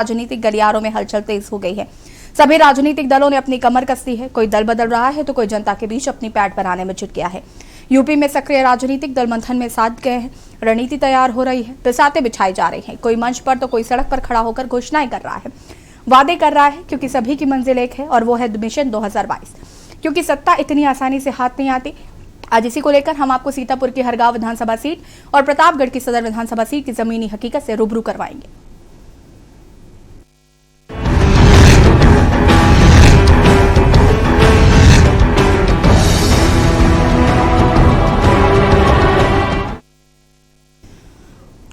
राजनीतिक गलियारों में हलचल तेज हो गई है। सभी राजनीतिक दलों ने अपनी कमर कसी है। कोई दल बदल रहा है तो कोई जनता के बीच अपनी पैठ बनाने में जुट गया है। यूपी में सक्रिय राजनीतिक दल मंथन में साथ गए हैं। रणनीति तैयार हो रही है, बिसाते बिछाई जा रही हैं। कोई मंच पर तो कोई सड़क पर खड़ा होकर घोषणाएं कर रहा है, वादे कर रहा है, क्योंकि सभी की मंजिल एक है और वो है मिशन 2022। क्योंकि सत्ता इतनी आसानी से हाथ नहीं आती। आज इसी को लेकर हम आपको सीतापुर की हरगांव विधानसभा सीट और प्रतापगढ़ की सदर विधानसभा सीट की जमीनी हकीकत से रूबरू करवाएंगे।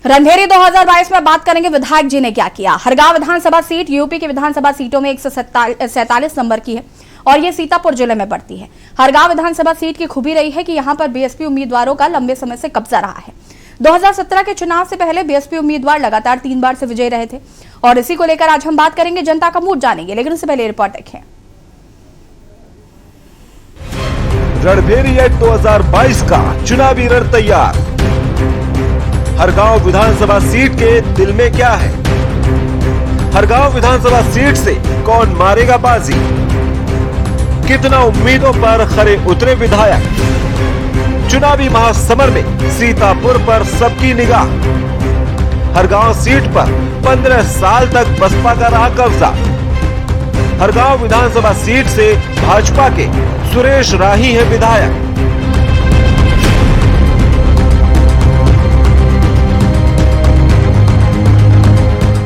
रंधेरी 2022 में बात करेंगे विधायक जी ने क्या किया। हरगांव विधानसभा सीट यूपी की विधानसभा सीटों में 147 नंबर की है और ये सीतापुर जिले में पड़ती है। हरगांव विधानसभा सीट की खूबी रही है कि यहां पर बीएसपी उम्मीदवारों का लंबे समय से कब्जा रहा है। 2017 के चुनाव से पहले बीएसपी उम्मीदवार लगातार 3 बार से विजयी रहे थे और इसी को लेकर आज हम बात करेंगे, जनता का मूड जानेंगे। लेकिन उससे पहले रिपोर्ट देखें। रणधेरी 2022 का चुनावी रण तैयार। हरगांव विधानसभा सीट के दिल में क्या है? हरगांव विधानसभा सीट से कौन मारेगा बाजी? कितना उम्मीदों पर खरे उतरे विधायक? चुनावी महासमर में सीतापुर पर सबकी निगाह। हरगांव सीट पर 15 साल तक बसपा का रहा कब्जा। हरगांव विधानसभा सीट से भाजपा के सुरेश राही है विधायक।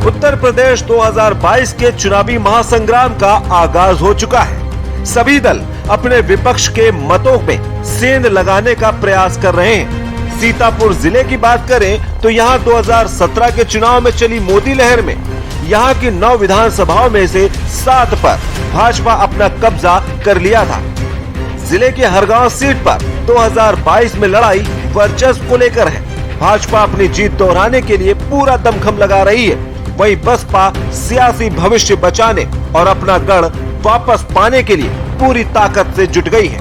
उत्तर प्रदेश 2022 के चुनावी महासंग्राम का आगाज हो चुका है। सभी दल अपने विपक्ष के मतों में सेंध लगाने का प्रयास कर रहे हैं। सीतापुर जिले की बात करें तो यहां 2017 के चुनाव में चली मोदी लहर में यहां की 9 विधानसभाओं में से 7 पर भाजपा अपना कब्जा कर लिया था। जिले की हरगांव सीट पर 2022 में लड़ाई वर्चस्व को लेकर है। भाजपा अपनी जीत दोहराने के लिए पूरा दमखम लगा रही है, वहीं बसपा सियासी भविष्य बचाने और अपना गढ़ वापस पाने के लिए पूरी ताकत से जुट गई है।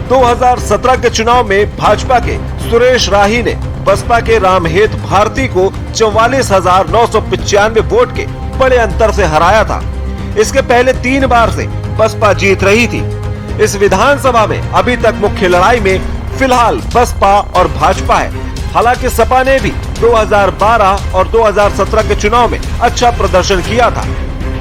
2017 के चुनाव में भाजपा के सुरेश राही ने बसपा के रामहेत भारती को 44,995 वोट के बड़े अंतर से हराया था। इसके पहले 3 बार से बसपा जीत रही थी। इस विधानसभा में अभी तक मुख्य लड़ाई में फिलहाल बसपा और भाजपा है। हालांकि सपा ने भी 2012 और 2017 के चुनाव में अच्छा प्रदर्शन किया था।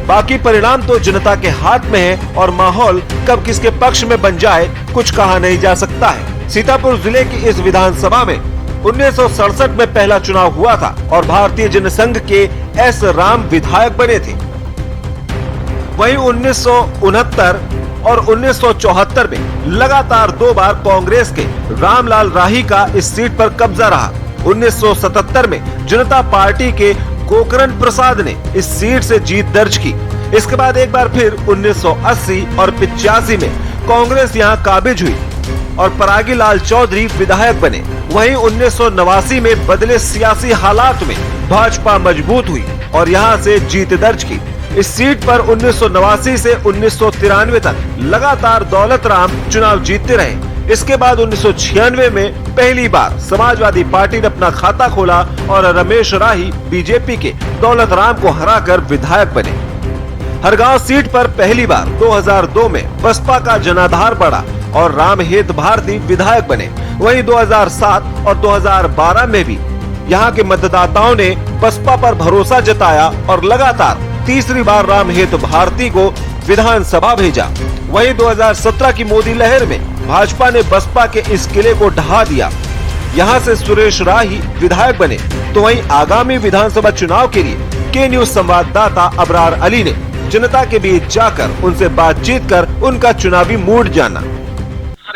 बाकी परिणाम तो जनता के हाथ में है और माहौल कब किसके पक्ष में बन जाए कुछ कहा नहीं जा सकता है। सीतापुर जिले की इस विधानसभा में 1967 में पहला चुनाव हुआ था और भारतीय जनसंघ के एस राम विधायक बने थे। वहीं 1969 और 1974 में लगातार 2 बार कांग्रेस के रामलाल राही का इस सीट पर कब्जा रहा। 1977 में जनता पार्टी के गोकरण प्रसाद ने इस सीट से जीत दर्ज की। इसके बाद एक बार फिर 1980 और 85 में कांग्रेस यहां काबिज हुई और परागी लाल चौधरी विधायक बने। वहीं 1989 में बदले सियासी हालात में भाजपा मजबूत हुई और यहां से जीत दर्ज की। इस सीट पर 1989 से 1993 तक लगातार दौलत राम चुनाव जीतते रहे। इसके बाद 1996 में पहली बार समाजवादी पार्टी ने अपना खाता खोला और रमेश राही बीजेपी के दौलत राम को हराकर विधायक बने। हरगांव सीट पर पहली बार 2002 में बसपा का जनाधार बढ़ा और रामहेत भारती विधायक बने। वहीं 2007 और 2012 में भी यहाँ के मतदाताओं ने बसपा पर भरोसा जताया और लगातार तीसरी बार रामहेत भारती को विधानसभा भेजा। वहीं 2017 की मोदी लहर में भाजपा ने बसपा के इस किले को ढहा दिया। यहां से सुरेश राही विधायक बने। तो वहीं आगामी विधानसभा चुनाव के लिए के न्यूज संवाददाता अबरार अली ने जनता के बीच जाकर उनसे बातचीत कर उनका चुनावी मूड जाना।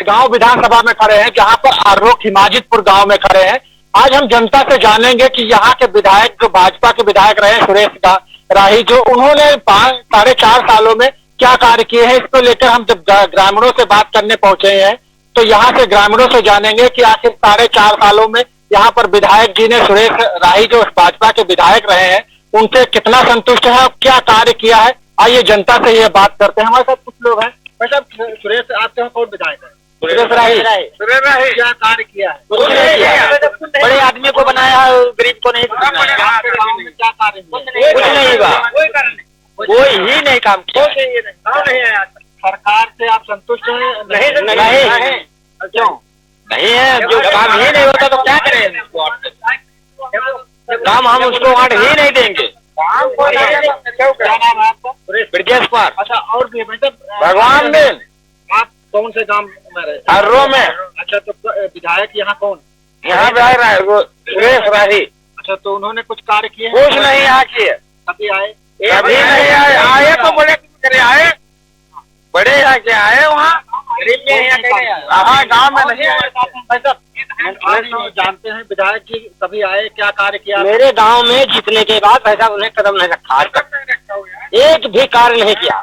गांव विधानसभा में खड़े हैं, जहां पर आरोक हिमाजितपुर गांव में खड़े हैं। आज हम जनता से जानेंगे कि यहाँ के विधायक जो भाजपा के विधायक रहे सुरेश राही, जो उन्होंने 4.5 सालों में क्या कार्य किए हैं, इसको लेकर हम जब ग्रामीणों से बात करने पहुंचे हैं तो यहाँ से ग्रामीणों से जानेंगे कि आखिर 4.5 सालों में यहाँ पर विधायक जी ने सुरेश राही जो भाजपा के विधायक रहे हैं उनसे कितना संतुष्ट है और क्या कार्य किया है। आइए जनता से ये बात करते हैं। हमारे साथ कुछ लोग हैं। भाई साहब, सुरेश आपके यहाँ कौन विधायक है? सुरेश राही क्या कार्य किया है? कुछ नहीं किया। बड़े आदमी को बनाया, गरीब को नहीं बनाया। क्या कार्य? कुछ नहीं हुआ, कोई ही नहीं काम किया। सरकार से आप संतुष्ट हैं? नहीं। क्यों नहीं है? जो काम ही नहीं होता तो क्या करें? काम हम उसको वहाँ ही नहीं देंगे। क्या नाम है आपका? ब्रजेश कुमार। अच्छा, और भी भगवान दिन। आप कौन से गांव में रहते? अर्रो में। अच्छा, तो विधायक यहाँ कौन? यहाँ सुरेश राही। अच्छा, तो उन्होंने कुछ कार्य किए? कुछ नहीं यहाँ किए। कभी आए? कभी नहीं आए। आए तो बड़े करे आए, बड़े यहाँ के आए, वहाँ गरीब में यहाँ गाँव में नहीं आए। जानते हैं विधायक जी कभी आए, क्या कार्य किया? मेरे गांव में जीतने के बाद ऐसा उन्हें कदम नहीं रखा, आज तक एक भी कार्य नहीं किया।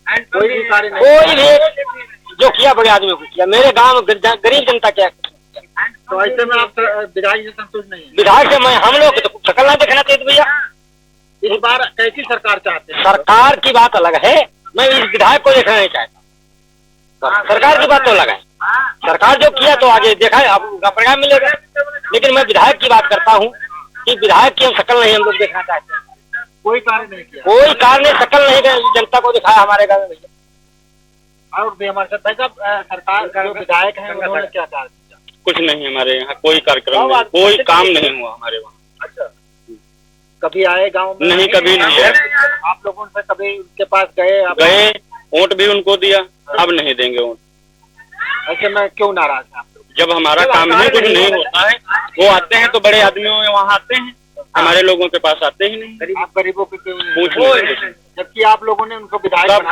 कोई भी कार्य नहीं, कोई भी जो किया बड़े आदमी को किया। मेरे गांव में गरीब जनता क्या? तो ऐसे में आप विधायक से संतुष्ट नहीं है? विधायक से मैं, हम लोग तो शकल नहीं देखना चाहिए भैया। इस बार कैसी सरकार चाहते हैं? सरकार की बात अलग है, मैं इस विधायक को देखना नहीं चाहता। सरकार की बात तो अलग है। सरकार जो किया तो आगे देखा है, अब उनका परिणाम मिलेगा। लेकिन मैं विधायक की बात करता हूँ कि विधायक की हम शकल नहीं हम लोग देखना चाहते हैं। कोई कार्य नहीं किया, कोई कार्य नहीं, शकल नहीं जनता को दिखाया हमारे गाँव में भैया। और भी हमारे साथ भाई साहब, सरकार का जो विधायक है उन्होंने क्या कार्य किया? कुछ नहीं, हमारे यहाँ कोई कार्यक्रम नहीं, कोई काम नहीं हुआ हमारे वहाँ। अच्छा, कभी आए गाँव में? नहीं, कभी नहीं है। आप लोगों से कभी उनके पास गए? गए, वोट भी उनको दिया, अब नहीं देंगे वोट। ऐसे में क्यों नाराज है आप लोग? जब हमारा काम ही कुछ नहीं होता है, वो आते हैं तो बड़े आदमियों में वहाँ आते हैं, हमारे लोगों के पास आते ही नहीं। आप गरीबों के पूछ नहीं, जबकि आप लोगों ने उनको विधायक वोट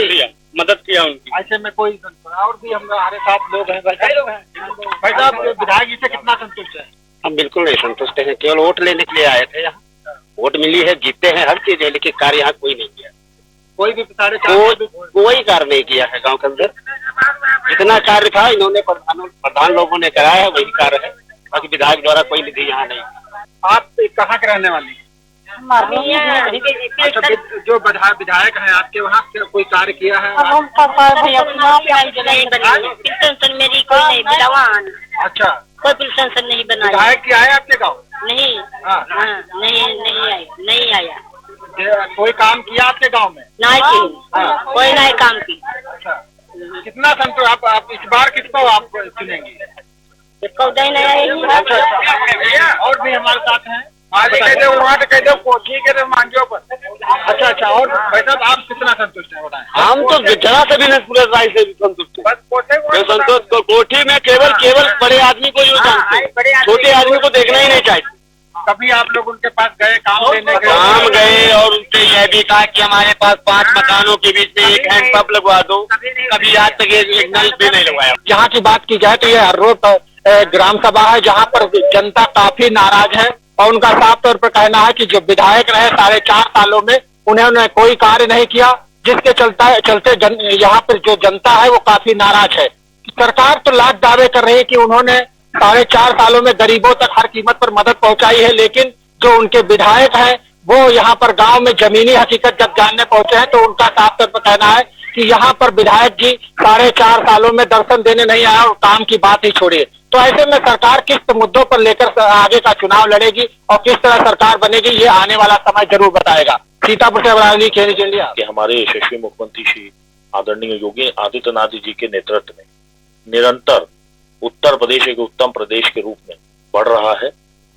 दिया, मदद किया उनकी। ऐसे में कोई और भी हमारे साथ लोग हैं। भाई साहब, विधायक जी से कितना संतुष्ट है? हम बिल्कुल नहीं संतुष्ट है, केवल वोट लेने के लिए आए थे। यहाँ वोट मिली है, जीते हैं, हर चीज है, लेकिन कार्य यहाँ कोई नहीं किया। कोई भी कोई कार्य नहीं किया है गांव के अंदर। जितना कार्य था इन्होंने प्रधान लोगों ने कराया, वही कार्य है, बाकी विधायक द्वारा कोई निधि यहाँ नहीं। आप कहाँ के रहने वाली? अच्छा, जो विधायक है आपके वहाँ कोई कार्य किया है? मेरी कोई नहीं बना। अच्छा, कोई पेंशन नहीं बना। विधायक की आया आपके गाँव? नहीं, नहीं आया। कोई काम किया आपके गांव में? नहीं की, कोई नहीं काम की। अच्छा, कितना संतोष आप इस बार किसको आप चुनेंगे? नहीं आएगी। अच्छा, और भी हमारे साथ हैं। अच्छा, और भाई साहब आप कितना संतुष्ट हैं? हम तो जरा से भी नहीं, पूरे राय से संतुष्ट है। संतुष्ट कोठी में केवल बड़े आदमी को जो जानते हैं, छोटे आदमी को देखना ही नहीं चाहते। कभी आप लोग उनके पास गए, काम लेने गए और उनसे यह भी कहा कि हमारे पास 5 मकानों के बीच में एक हैंड पंप लगवा दो, कभी आज तक एक नल भी नहीं लगवाया। यहाँ की बात की जाए तो यह हर रोज ग्राम सभा है, जहाँ पर जनता काफी नाराज है और उनका साफ तौर पर कहना है कि जो विधायक रहे 4.5 सालों में उन्होंने कोई कार्य नहीं किया, जिसके चलते यहाँ पर जो जनता है वो काफी नाराज है। सरकार तो लाख दावे कर रही है कि उन्होंने 4.5 सालों में गरीबों तक हर कीमत पर मदद पहुंचाई है, लेकिन जो उनके विधायक हैं वो यहाँ पर गांव में जमीनी हकीकत जब जानने पहुंचे हैं तो उनका साफ तौर पर कहना है कि यहाँ पर विधायक जी 4.5 सालों में दर्शन देने नहीं आया और काम की बात ही छोड़िए। तो ऐसे में सरकार किस मुद्दों पर लेकर आगे का चुनाव लड़ेगी और किस तरह सरकार बनेगी, ये आने वाला समय जरूर बताएगा। सीतापुर से अमरावती, खेल इंडिया। हमारे यशस्वी मुख्यमंत्री श्री आदरणीय योगी आदित्यनाथ जी के नेतृत्व में निरंतर उत्तर प्रदेश एक उत्तम प्रदेश के रूप में बढ़ रहा है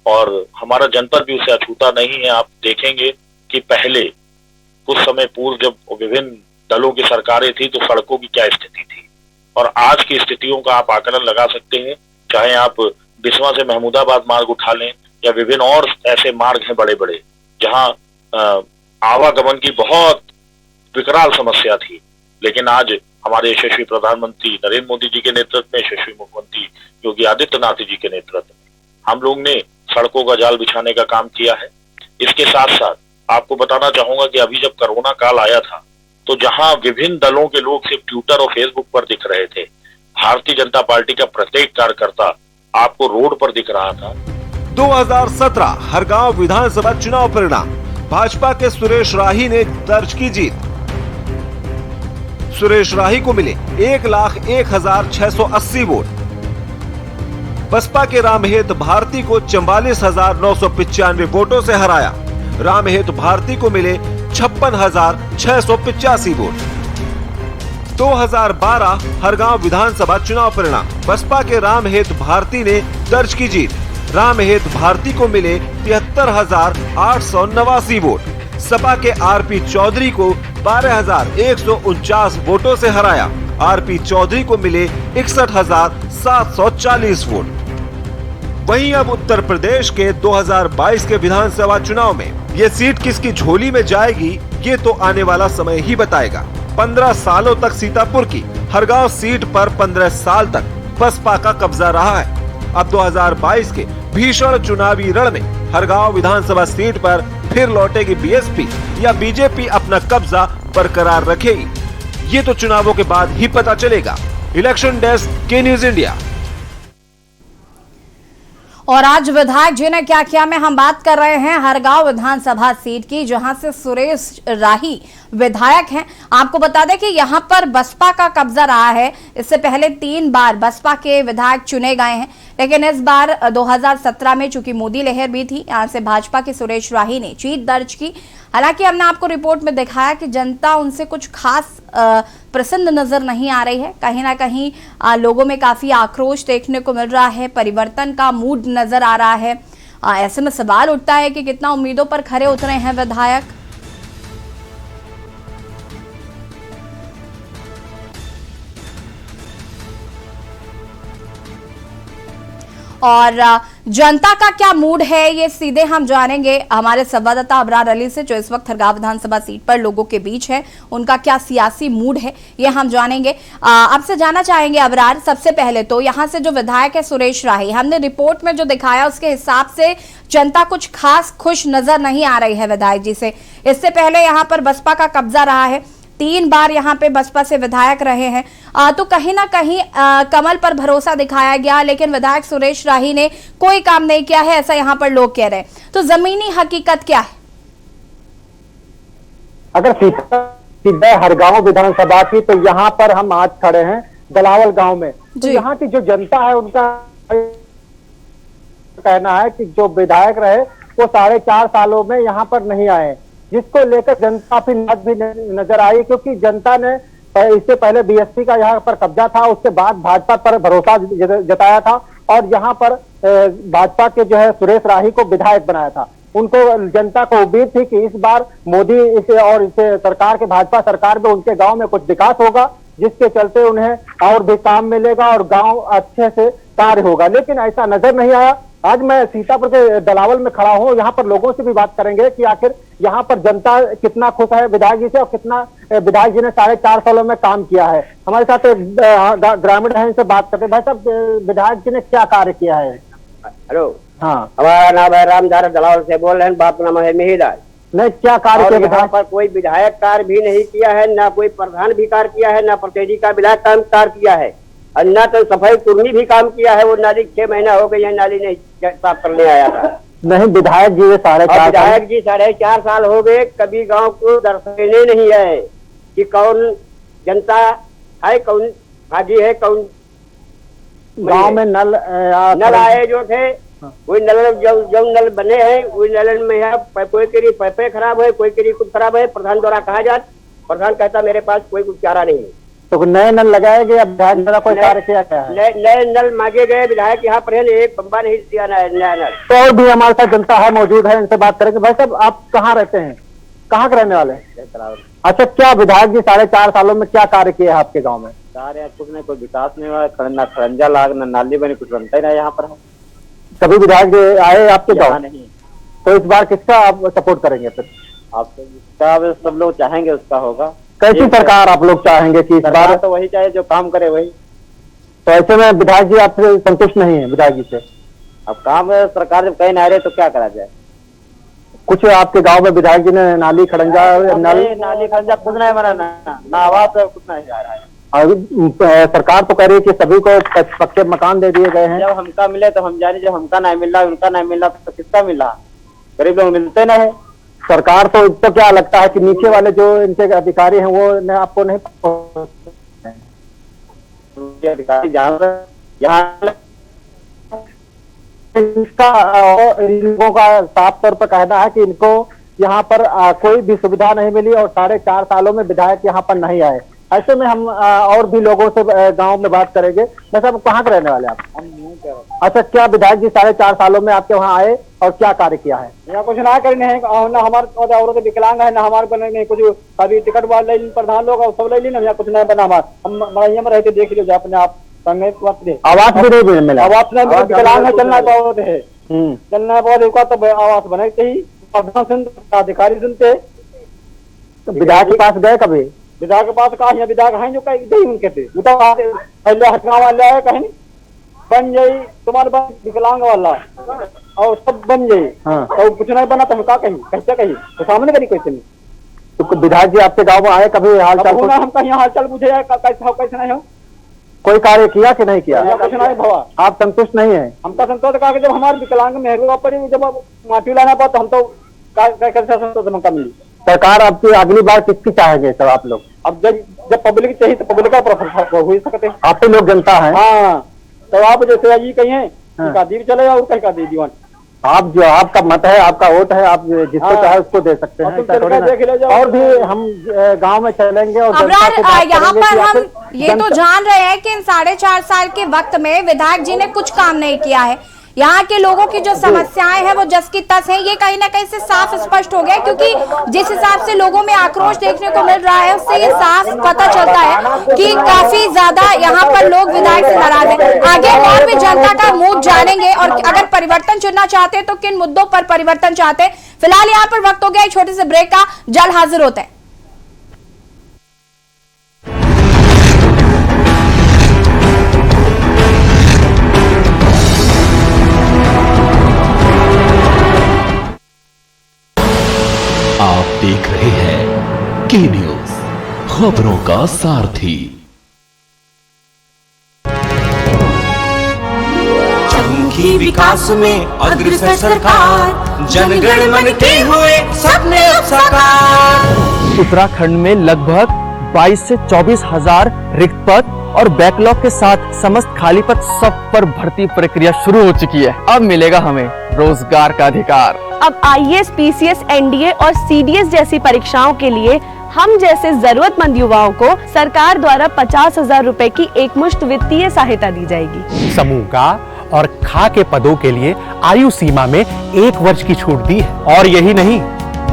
और हमारा जनपद भी उसे अछूता नहीं है। आप देखेंगे कि पहले कुछ समय पूर्व जब विभिन्न दलों की सरकारें थी तो सड़कों की क्या स्थिति थी और आज की स्थितियों का आप आकलन लगा सकते हैं। चाहे आप बिस्वा से महमूदाबाद मार्ग उठा लें या विभिन्न और ऐसे मार्ग हैं बड़े बड़े जहां आवागमन की बहुत विकराल समस्या थी, लेकिन आज हमारे यशस्वी प्रधानमंत्री नरेंद्र मोदी जी के नेतृत्व में, यशस्वी मुख्यमंत्री योगी आदित्यनाथ जी के नेतृत्व में हम लोग ने सड़कों का जाल बिछाने का काम किया है। इसके साथ साथ आपको बताना चाहूंगा कि अभी जब कोरोना काल आया था तो जहां विभिन्न दलों के लोग सिर्फ ट्विटर और फेसबुक पर दिख रहे थे, भारतीय जनता पार्टी का प्रत्येक कार्यकर्ता आपको रोड पर दिख रहा था। 2017 हरगांव विधानसभा चुनाव परिणाम, भाजपा के सुरेश राही ने दर्ज की जीत। सुरेश राही को मिले 1,01,680 वोट। बसपा के रामहेत भारती को 44,995 वोटों से हराया। रामहेत भारती को मिले 56,685 वोट। 2012 हरगांव विधानसभा चुनाव परिणाम। बसपा के रामहेत भारती ने दर्ज की जीत। रामहेत भारती को मिले 73,889 वोट। सपा के आरपी चौधरी को 12,149 वोटों से हराया। आरपी चौधरी को मिले 61,740 वोट। वहीं अब उत्तर प्रदेश के 2022 के विधानसभा चुनाव में ये सीट किसकी झोली में जाएगी, ये तो आने वाला समय ही बताएगा। 15 सालों तक सीतापुर की हरगांव सीट पर 15 साल तक बसपा का कब्जा रहा है। अब 2022 के भीषण चुनावी रण में हरगांव विधानसभा सीट पर फिर लौटेगी बीएसपी या बीजेपी अपना कब्जा बरकरार रखेगी, ये तो चुनावों के बाद ही पता चलेगा। इलेक्शन डेस्क के न्यूज इंडिया। और आज विधायक जी ने क्या किया में हम बात कर रहे हैं हरगांव विधानसभा सीट की, जहां से सुरेश राही विधायक हैं। आपको बता दें कि यहां पर बसपा का कब्जा रहा है। इससे पहले 3 बार बसपा के विधायक चुने गए हैं, लेकिन इस बार 2017 में चूंकि मोदी लहर भी थी, यहां से भाजपा के सुरेश राही ने जीत दर्ज की। हालांकि हमने आपको रिपोर्ट में दिखाया कि जनता उनसे कुछ खास प्रसन्न नजर नहीं आ रही है। कहीं ना कहीं लोगों में काफी आक्रोश देखने को मिल रहा है, परिवर्तन का मूड नजर आ रहा है। ऐसे में सवाल उठता है कि कितना उम्मीदों पर खरे उतरे हैं विधायक। और जनता का क्या मूड है, ये सीधे हम जानेंगे हमारे संवाददाता अबरार अली से, जो इस वक्त हरगांव विधानसभा सीट पर लोगों के बीच है। उनका क्या सियासी मूड है, ये हम जानेंगे। आपसे जानना चाहेंगे अबरार, सबसे पहले तो यहाँ से जो विधायक है सुरेश राही, हमने रिपोर्ट में जो दिखाया उसके हिसाब से जनता कुछ खास खुश नजर नहीं आ रही है विधायक जी से। इससे पहले यहाँ पर बसपा का कब्जा रहा है, 3 बार यहाँ पे बसपा से विधायक रहे हैं, तो कहीं ना कहीं कमल पर भरोसा दिखाया गया, लेकिन विधायक सुरेश राही ने कोई काम नहीं किया है, ऐसा यहाँ पर लोग कह रहे हैं। तो जमीनी हकीकत क्या है? अगर सीधा हरगांव विधानसभा की, तो यहाँ पर हम आज खड़े हैं दलावल गांव में। तो यहाँ की जो जनता है उनका कहना है कि जो विधायक रहे वो 4.5 सालों में यहाँ पर नहीं आए, जिसको लेकर जनता भी नजर आई, क्योंकि जनता ने इससे पहले बीएसपी का यहाँ पर कब्जा था, उसके बाद भाजपा पर भरोसा जताया था और यहाँ पर भाजपा के जो है सुरेश राही को विधायक बनाया था। उनको जनता को उम्मीद थी कि इस बार मोदी और इसे सरकार के भाजपा सरकार में उनके गांव में कुछ विकास होगा, जिसके चलते उन्हें और भी काम मिलेगा और गांव अच्छे से कार्य होगा, लेकिन ऐसा नजर नहीं आया। आज मैं सीतापुर के दलावल में खड़ा हूँ, यहाँ पर लोगों से भी बात करेंगे कि आखिर यहाँ पर जनता कितना खुश है विधायक जी से और कितना विधायक जी ने 4.5 सालों में काम किया है। हमारे साथ एक ग्रामीण है, इनसे बात करते हैं। भाई साहब, विधायक जी ने क्या कार्य किया है? हेलो, हाँ, हमारा नाम है रामदार, दलावल से बोल रहे हैं। बाप नाम है मिहिदार। नहीं, क्या कार्य किया? यहाँ पर कोई विधायक कार्य भी नहीं किया है, ना कोई प्रधान भी कार्य किया है, ना प्रतिनिधि का विधायक काम कार्य किया है, और ना तो सफाई कुर्मी भी काम किया है। वो नाली 6 महीना हो गई है, नाली नहीं साफ करने आया था। नहीं, विधायक जी 4.5 साल हो गए, कभी गांव को दर्शाने नहीं आए कि कौन जनता है, कौन भागी है, कौन गांव में नल आए जो थे, वही नल जो नल बने हैं वही नल में कोई करी पैपे खराब है, कोई करी कुछ खराब है। प्रधान द्वारा कहा जाता, प्रधान कहता मेरे पास कोई कुछ चारा नहीं है। तो नए नल लगाए गए, विधायक द्वारा कोई कार्य किया क्या है? नए नल मांगे गए, विधायक यहाँ पर एक बम्बा नहीं दिया नया नल। तो और भी हमारे साथ जनता है मौजूद है, इनसे बात करेंगे। भाई साहब, आप कहाँ रहते हैं, कहाँ के रहने वाले हैं? अच्छा, क्या विधायक जी 4.5 सालों में क्या कार्य किया है आपके गाँव में? कार्य कुछ नहीं, कोई विकास नहीं हुआ, ना खरंजा लाग, ना नाली बनी, कुछ बनता ही नहीं यहाँ पर। कभी विधायक जी आए आपके गाँव? नहीं। तो इस बार किसका आप सपोर्ट करेंगे? फिर आप सब लोग चाहेंगे उसका होगा। कैसी सरकार आप लोग चाहेंगे कि इस बार? तो वही चाहिए जो काम करे वही। तो ऐसे में विधायक जी आपसे संतुष्ट नहीं है विधायक जी से? अब काम सरकार जब कहीं नहीं रहे तो क्या करा जाए? कुछ आपके गांव में विधायक जी ने नाली खड़ंजा नाली खड़ंजा कुछ नहीं बना, ना आवाज कुछ नहीं आ रहा है। सरकार तो कह रही है कि सभी को पक्के मकान दे दिए गए हैं। जब हमका मिले तो हम जाने, जब हमका नहीं मिल रहा, उनका नहीं मिल रहा, तो किसका मिल रहा? गरीब लोग मिलते नहीं है। सरकार तो क्या लगता है कि नीचे वाले जो इनके अधिकारी हैं वो आपको नहीं अधिकारी यहाँ इसका इन लोगों का साफ तौर पर कहना है कि इनको यहाँ पर कोई भी सुविधा नहीं मिली और 4.5 सालों में विधायक यहाँ पर नहीं आए। ऐसे में हम और भी लोगों से गांव में बात करेंगे। वैसे आप कहाँ के रहने वाले आप? अच्छा, क्या विधायक जी 4.5 सालों में आपके वहाँ आए और क्या कार्य किया है? यहाँ कुछ ना करने है ना, हमारे औरत विकलांग है ना, हमारे बने नहीं कुछ कभी टिकट वाले प्रधान लोग सब ले ली ना, यहाँ कुछ नहीं बना। हमारे हम मड़ैया में रहते देख लीजिए अपने आप। आवास भी नहीं मिला, आवास नहीं, विकलांग है, चलना बहुत है, चलना बहुत तो आवास बने ही अधिकारी सुनते। विधायक के पास गए कभी? विधायक के पास कहा, यहाँ विधायक है जो कहीं उनके थे वो तो पहले हटगांव वाले आए, कहीं बन जाई तुम्हारे पास विकलांग वाला और सब बन जाये। तो कुछ नहीं बना तो हम क्या कहीं, कैसे कहीं तो सामने करी कैसे नहीं। तो विधायक जी आपके गाँव में आए कभी? हाल चाल हम कहीं हाल चाल पूछे कैसे हो कैसे नहीं हो, कोई कार्य किया कि नहीं किया? कुछ नहीं भवा। आप संतुष्ट नहीं है? हम तो संतोष कहा कि जब हमारे विकलांग में पड़ी, जब माफी लाना पड़ा तो हम तो कैसे संतोष मौका मिली। सरकार आपकी अगली बार किसकी चाहेंगे सब आप लोग? अब जब पब्लिक चाहिए तो पब्लिक का प्रोफेसर हो ही सकते हैं। आप ही लोग जनता है। हाँ, तो आप जैसे ये कहिए दीप चले और कहीं का दे दीवान। आप जो आपका मत है, आपका वोट है, आप जिसको चाहे उसको दे सकते हैं। और भी हम गांव में चलेंगे और यहाँ पर हम ये तो जान रहे हैं कि इन 4.5 साल के वक्त में विधायक जी ने कुछ काम नहीं किया है। यहाँ के लोगों की जो समस्याएं हैं वो जस की तस है, ये कहीं ना कहीं से साफ स्पष्ट हो गया, क्योंकि जिस हिसाब से लोगों में आक्रोश देखने को मिल रहा है उससे ये साफ पता चलता है कि काफी ज्यादा यहाँ पर लोग विधायक से नाराज हैं। आगे और भी जनता का मूड जानेंगे और अगर परिवर्तन चुनना चाहते हैं तो किन मुद्दों पर परिवर्तन चाहते हैं। फिलहाल यहाँ पर वक्त हो गया एक छोटे से ब्रेक का, जल्द हाजिर होते हैं। आप देख रहे हैं के न्यूज, खबरों का सारथी। चमकी विकास में अग्रसर सरकार, जनगण मन के हुए सपने अब साकार। उत्तराखंड में लगभग 22 से 24 हजार रिक्त पद और बैकलॉग के साथ समस्त खाली पद सब पर भर्ती प्रक्रिया शुरू हो चुकी है। अब मिलेगा हमें रोजगार का अधिकार। अब आईएएस, पीसीएस, एनडीए और सीडीएस जैसी परीक्षाओं के लिए हम जैसे जरूरतमंद युवाओं को सरकार द्वारा 50,000 रुपए की एकमुश्त वित्तीय सहायता दी जाएगी। समूह का और खा के पदों के लिए आयु सीमा में 1 वर्ष की छूट दी है। और यही नहीं,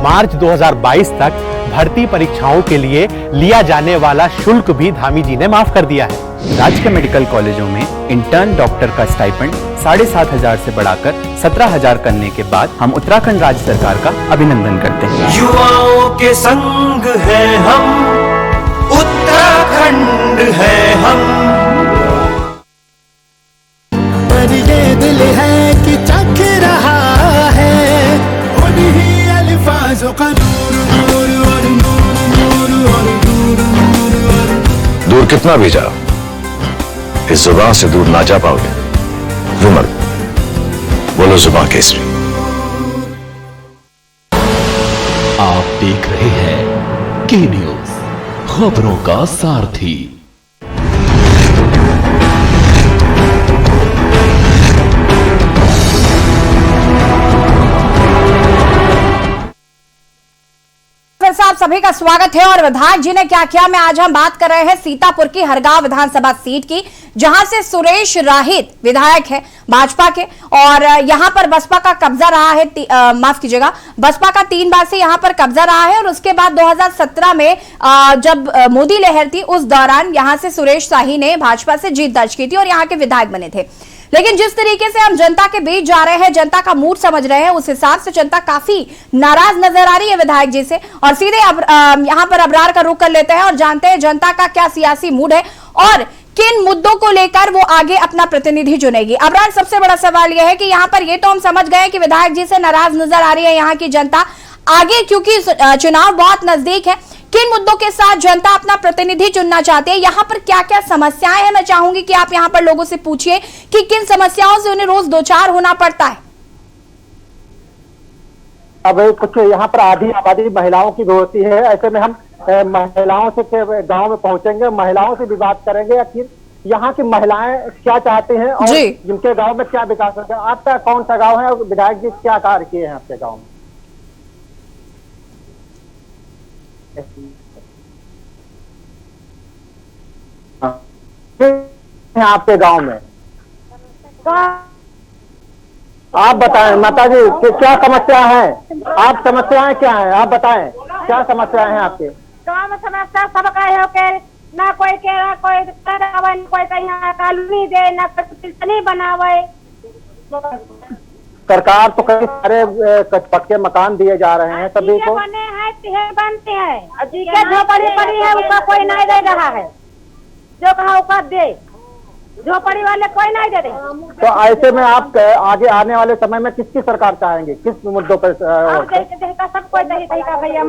मार्च 2022 तक भर्ती परीक्षाओं के लिए लिया जाने वाला शुल्क भी धामी जी ने माफ कर दिया है। राजकीय मेडिकल कॉलेजों में इंटर्न डॉक्टर का स्टाइपेंड 7,500 से बढ़ाकर 17,000 करने के बाद हम उत्तराखंड राज्य सरकार का अभिनंदन करते हैं। युवाओं के संग है हम, उत्तराखंड है हम। पर ये दिल है कि चख रहा है उन्हीं अल्फाजों का दूर कितना भी जाओ, इस जुबान से दूर ना जा पाओगे। विमल, बोलो जुबान केसरी। आप देख रहे हैं के न्यूज, खबरों का सारथी। आप सभी का स्वागत है। और विधायक जी ने क्या किया, मैं आज हम बात कर रहे हैं सीतापुर की हरगांव विधानसभा सीट की, जहां से सुरेश राहित विधायक है भाजपा के और यहां पर बसपा का कब्जा रहा है। माफ कीजिएगा, बसपा का 3 बार से यहां पर कब्जा रहा है और उसके बाद 2017 में जब मोदी लहर थी उस दौरान यहां से सुरेश शाही ने भाजपा से जीत दर्ज की थी और यहां के विधायक बने थे। लेकिन जिस तरीके से हम जनता के बीच जा रहे हैं, जनता का मूड समझ रहे हैं, उस हिसाब से जनता काफी नाराज नजर आ रही है विधायक जी से। और सीधे यहां पर अबरार का रुख कर लेते हैं और जानते हैं जनता का क्या सियासी मूड है और किन मुद्दों को लेकर वो आगे अपना प्रतिनिधि चुनेगी। अबरार, सबसे बड़ा सवाल यह है कि यहां पर ये तो हम समझ गए कि विधायक जी से नाराज नजर आ रही है यहाँ की जनता, आगे क्योंकि चुनाव बहुत नजदीक है, किन मुद्दों के साथ जनता अपना प्रतिनिधि चुनना चाहती है, यहाँ पर क्या क्या समस्याएं हैं, मैं चाहूंगी कि आप यहाँ पर लोगों से पूछिए कि किन समस्याओं से उन्हें रोज 2-4 होना पड़ता है। अब कुछ यहाँ पर आधी आबादी महिलाओं की भी होती है। ऐसे में हम महिलाओं से गांव में पहुंचेंगे, महिलाओं से भी बात करेंगे आखिर यहाँ की महिलाएं क्या चाहती हैं और जिनके गांव में क्या विकास होगा। आपका कौन सा गांव है और विधायक जी क्या कार्य किए हैं आपके गांव में? आपके गांव में आप बताएं माता जी कि क्या समस्या है, आप समस्याएं क्या है आप बताएं, क्या समस्याएं हैं आपके गाँव में? समस्या सबका है के ना कोई के कोई करावे, कोई कहीं कॉलोनी दे, ना नहीं बनावे। सरकार तो कई सारे पक्के मकान दिए जा रहे हैं सभी को, बने हैं बनते हैं, झोपड़ी पड़ी है उसका कोई नहीं दे रहा है, जो कहा उसका दे, झोपड़ी वाले कोई नहीं दे रहे। तो ऐसे में आप आगे आने वाले समय में किसकी सरकार चाहेंगे, किस मुद्दों पर? सब कोई भैया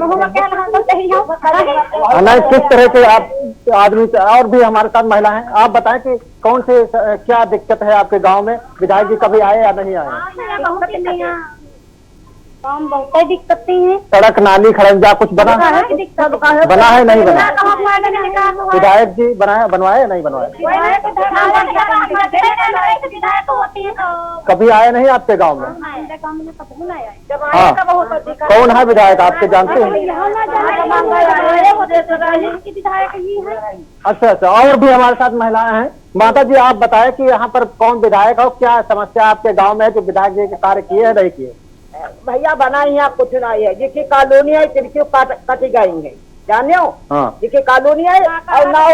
नहीं, किस तरह के आप आदमी और भी हमारे साथ महिला हैं, आप बताएं कि कौन से क्या दिक्कत है आपके गांव में? विधायक जी कभी आए या नहीं आए? बहुत दिक्कत है। सड़क नाली खड़ंजा कुछ बना है नहीं बना? विधायक जी बनवाए या नहीं बनवाए? कभी आए नहीं आपके गांव में? हाँ, कौन है विधायक आपके जानते हैं? अच्छा, और भी हमारे साथ महिलाएं हैं। माता जी आप बताएं कि यहाँ पर कौन विधायक है, क्या समस्या आपके गांव में है जो विधायक जी के कार्य किए या नहीं किए? भैया बनाई यहाँ कुछ नहीं है, जिसकी कॉलोनी है तिनकी कटी जाएंगे, जाने हो? हाँ। जिसकी कॉलोनी है और ना हो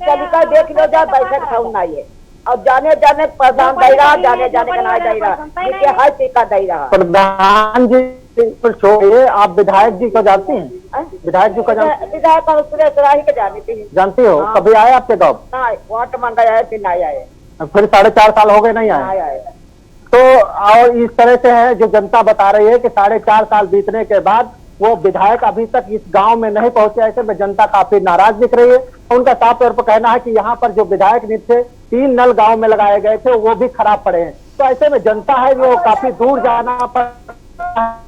चलिका देख लो जाए बैठक था नहीं है, और जाने जाने प्रधान दे रहा, जाने जाने का नहीं दे रहा, जिसके हर टीका दे रहा। प्रधान जी छोड़िए, आप विधायक जी को जानते हैं? विधायक जी को विधायक सुरेश राही को जानती हो? कभी आए आपके गाँव? वोट मांगा आए फिर नहीं आए, फिर 4.5 साल हो गए नहीं आए। तो और इस तरह से है जो जनता बता रही है कि 4.5 साल बीतने के बाद वो विधायक अभी तक इस गांव में नहीं पहुंचे। ऐसे में जनता काफी नाराज दिख रही है। उनका साफ तौर पर कहना है कि यहाँ पर जो विधायक थे 3 नल गांव में लगाए गए थे वो भी खराब पड़े हैं। तो ऐसे में जनता है वो काफी दूर जाना पड़ा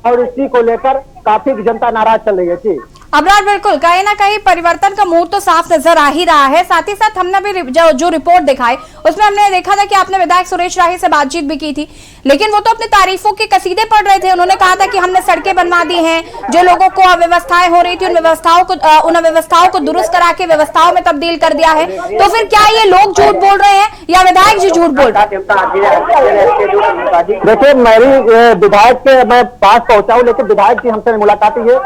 और इसी को लेकर काफी जनता नाराज चल रही है। जी अबरार, बिल्कुल कहीं ना कहीं परिवर्तन का मूड तो साफ नजर आ ही रहा है। साथ ही साथ हमने भी जो रिपोर्ट दिखाई उसमें हमने देखा था कि आपने विधायक सुरेश राही से बातचीत भी की थी, लेकिन वो तो अपनी तारीफों के कसीदे पढ़ रहे थे। उन्होंने कहा था कि हमने सड़कें बनवा दी हैं, जो लोगों को अव्यवस्थाएं हो रही थी उन अव्यवस्थाओं को दुरुस्त करा के व्यवस्थाओं में तब्दील कर दिया है। तो फिर क्या ये लोग झूठ बोल रहे हैं या विधायक जी झूठ बोल रहे हैं? देखिए, मेरी विधायक के मैं पास पहुंचा हूँ, लेकिन विधायक जी हमसे मुलाकात हुई है।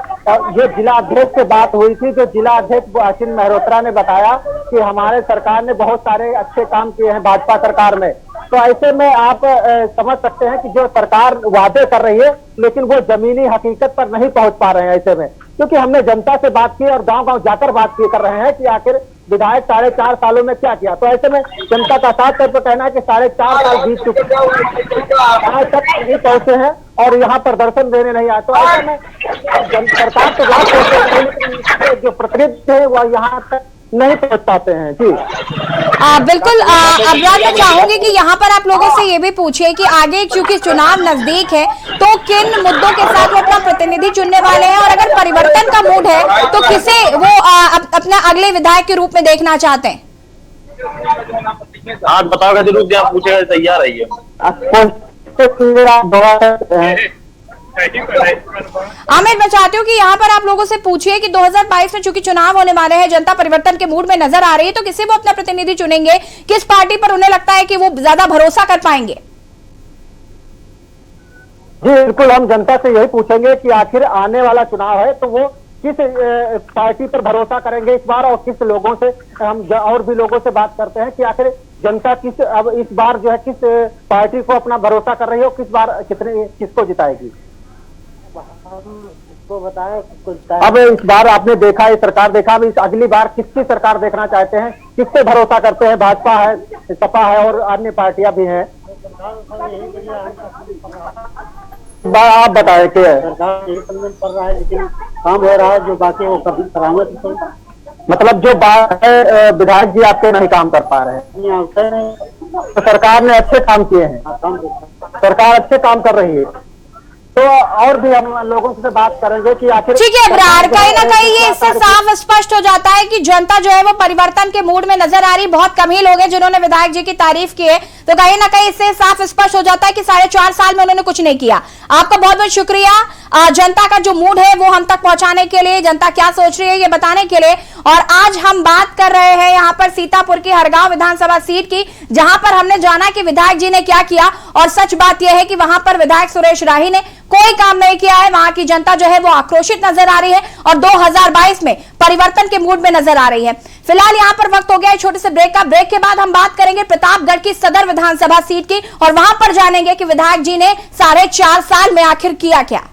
ये जिला अध्यक्ष से बात हुई थी, जो जिला अध्यक्ष अश्विन मेहरोत्रा ने बताया कि हमारे सरकार ने बहुत सारे अच्छे काम किए हैं भाजपा सरकार में। तो ऐसे में आप समझ सकते हैं कि जो सरकार वादे कर रही है लेकिन वो जमीनी हकीकत पर नहीं पहुंच पा रहे हैं। ऐसे में क्योंकि हमने जनता से बात की और गांव-गांव जाकर बात कर रहे हैं कि आखिर विधायक 4.5 सालों में क्या किया। तो ऐसे में जनता का साफ तौर पर कहना है कि 4.5 साल बीत चुके यहाँ तक नहीं पहुंचे हैं और यहाँ पर दर्शन देने नहीं आए। तो ऐसे में सरकार तो जो प्रतिनिधि है वो यहाँ तक नहीं पहुंच पाते हैं। जी बिल्कुल। अबरार, मैं चाहूंगी कि यहाँ पर आप लोगों से ये भी पूछिए कि आगे क्योंकि चुनाव नजदीक है तो किन मुद्दों के साथ वो अपना प्रतिनिधि चुनने वाले हैं, और अगर परिवर्तन का मूड है तो किसे वो अपना अगले विधायक के रूप में देखना चाहते हैं? आज बताओगे जरूर, क्या पूछेगा तैयार रहिए। आमिर, मैं चाहती हूँ कि यहाँ पर आप लोगों से पूछिए कि 2022 में चूंकि चुनाव होने वाले हैं, जनता परिवर्तन के मूड में नजर आ रही है, तो किसे वो अपना प्रतिनिधि चुनेंगे, किस पार्टी पर उन्हें लगता है कि वो ज्यादा भरोसा कर पाएंगे? जी बिल्कुल, हम जनता से यही पूछेंगे कि आखिर आने वाला चुनाव है तो वो किस पार्टी पर भरोसा करेंगे इस बार, और किस लोगों से हम और भी लोगों से बात करते हैं कि आखिर जनता किस अब इस बार जो है किस पार्टी को अपना भरोसा कर रही है और किस बार किसको जिताएगी। इसको बताएं। अब इस बार आपने देखा है सरकार देखा, अब अगली बार किसकी सरकार देखना चाहते हैं, किससे भरोसा करते हैं? भाजपा है, सपा है और अन्य पार्टियां भी हैं। आप बताएं कि सरकार कर रहा है लेकिन काम हो रहा है जो बाकी वो कभी कराएंगे। मतलब जो बात है विधायक जी आपके नहीं काम कर पा रहे हैं, तो सरकार ने अच्छे काम किए हैं, सरकार अच्छे काम कर रही है। तो और भी हम लोगों से बात करेंगे कि आखिर ठीक है इब्रार, कहीं ना कहीं ये इससे साफ स्पष्ट हो जाता है कि जनता जो है वो परिवर्तन के मूड में नजर आ रही। बहुत कम ही लोग हैं जिन्होंने विधायक जी की तारीफ की है, तो कहीं ना कहीं इससे साफ स्पष्ट हो जाता है कि 4.5 साल में उन्होंने कुछ नहीं किया। आपका बहुत बहुत शुक्रिया जनता का जो मूड है वो हम तक पहुंचाने के लिए, जनता क्या सोच रही है ये बताने के लिए। और आज हम बात कर रहे हैं यहाँ पर सीतापुर की हरगांव विधानसभा सीट की, जहां पर हमने जाना कि विधायक जी ने क्या किया। और सच बात यह है कि वहां पर विधायक सुरेश राही ने कोई काम नहीं किया है। वहां की जनता जो है वो आक्रोशित नजर आ रही है और 2022 में परिवर्तन के मूड में नजर आ रही है। फिलहाल यहाँ पर वक्त हो गया है छोटे से ब्रेक का। ब्रेक के बाद हम बात करेंगे प्रतापगढ़ की सदर विधानसभा सीट की और वहां पर जानेंगे कि विधायक जी ने 4.5 साल में आखिर किया क्या।